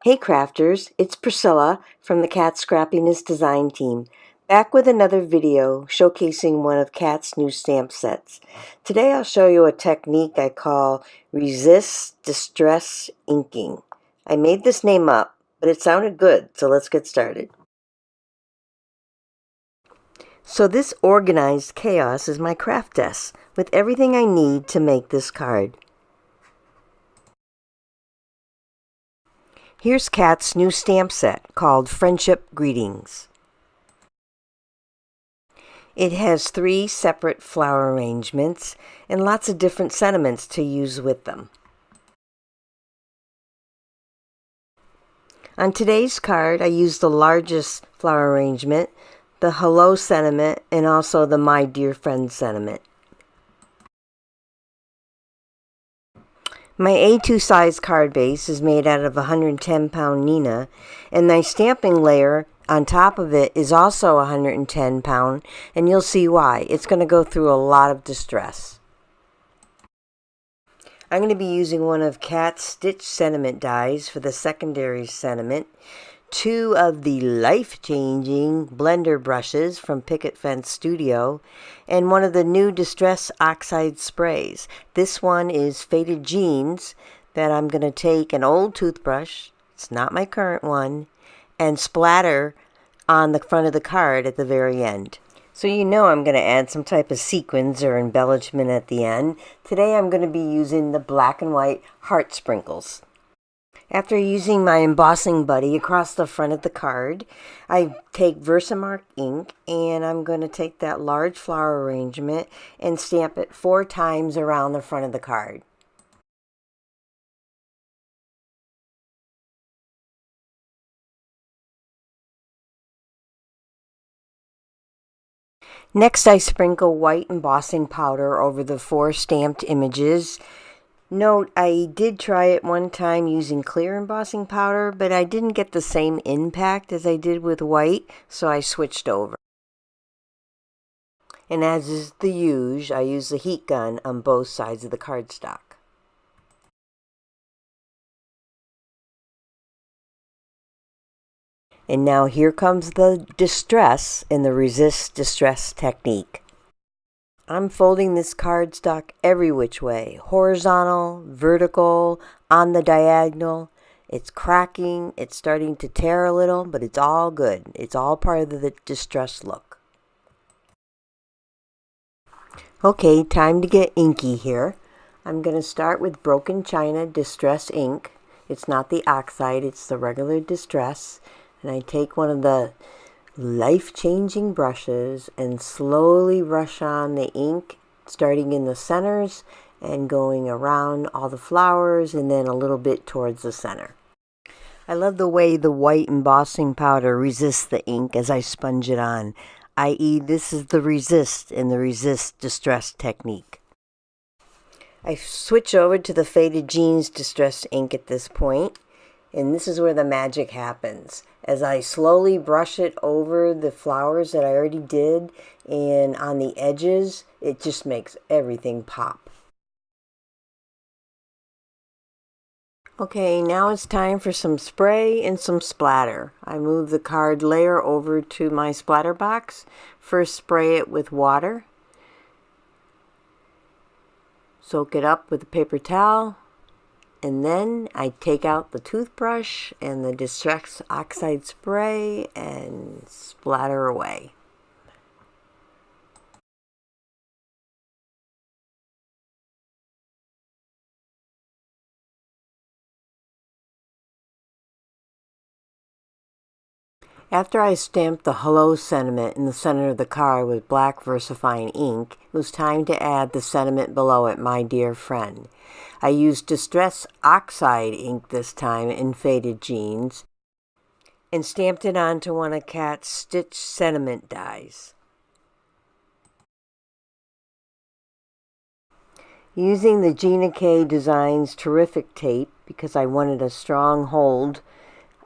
Hey crafters, it's Priscilla from the Kat Scrappiness design team, back with another video showcasing one of Kat's new stamp sets. Today I'll show you a technique I call Resist Distress Inking. I made this name up, but it sounded good, so let's get started. So this organized chaos is my craft desk, with everything I need to make this card. Here's Kat's new stamp set called Friendship Greetings. It has 3 separate flower arrangements and lots of different sentiments to use with them. On today's card, I used the largest flower arrangement, the Hello sentiment, and also the My Dear Friend sentiment. My A2 size card base is made out of 110-pound Neenah, and my stamping layer on top of it is also 110 pound, and you'll see why. It's going to go through a lot of distress. I'm going to be using one of Kat's Stitch Sentiment dies for the secondary sentiment, 2 of the life-changing blender brushes from Picket Fence Studio, and one of the new Distress Oxide sprays. This one is Faded Jeans that I'm going to take an old toothbrush, it's not my current one, and splatter on the front of the card at the very end. So you know I'm going to add some type of sequins or embellishment at the end. Today I'm going to be using the black and white heart sprinkles. After using my embossing buddy across the front of the card, I take Versamark ink and I'm going to take that large flower arrangement and stamp it 4 times around the front of the card. Next, I sprinkle white embossing powder over the 4 stamped images. Note, I did try it one time using clear embossing powder, but I didn't get the same impact as I did with white, so I switched over. And as is the usual, I use the heat gun on both sides of the cardstock. And now here comes the distress in the resist distress technique. I'm folding this cardstock every which way, horizontal, vertical, on the diagonal. It's cracking, it's starting to tear a little, but it's all good. It's all part of the distress look. Okay, time to get inky here. I'm going to start with Broken China Distress ink. It's not the oxide, it's the regular distress. And I take one of the life-changing brushes and slowly brush on the ink, starting in the centers and going around all the flowers and then a little bit towards the center. I love the way the white embossing powder resists the ink as I sponge it on, i.e. this is the resist in the resist distress technique. I switch over to the Faded Jeans distress ink at this point. And this is where the magic happens. As I slowly brush it over the flowers that I already did and on the edges, it just makes everything pop. Okay, now it's time for some spray and some splatter. I move the card layer over to my splatter box. First spray it with water. Soak it up with a paper towel. And then I take out the toothbrush and the Distress Oxide spray and splatter away. After I stamped the Hello sentiment in the center of the card with black VersaFine ink, it was time to add the sentiment below it, My Dear Friend. I used Distress Oxide ink this time in Faded Jeans and stamped it onto one of Kat's Stitch Sentiment dies. Using the Gina K Designs Terrific tape, because I wanted a strong hold,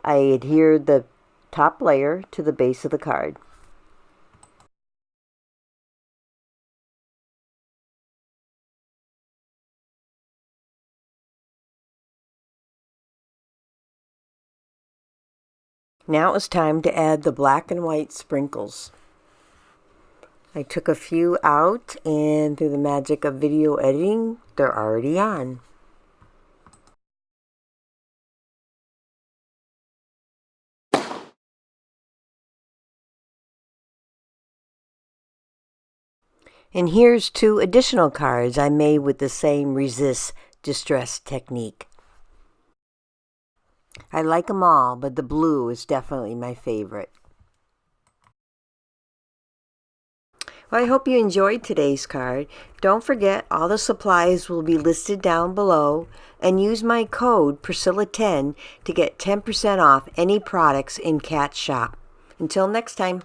I adhered the top layer to the base of the card. Now it's time to add the black and white sprinkles. I took a few out, and through the magic of video editing, they're already on. And here's 2 additional cards I made with the same resist distress technique. I like them all, but the blue is definitely my favorite. Well, I hope you enjoyed today's card. Don't forget, all the supplies will be listed down below, and use my code Priscilla10 to get 10% off any products in Kat's shop. Until next time.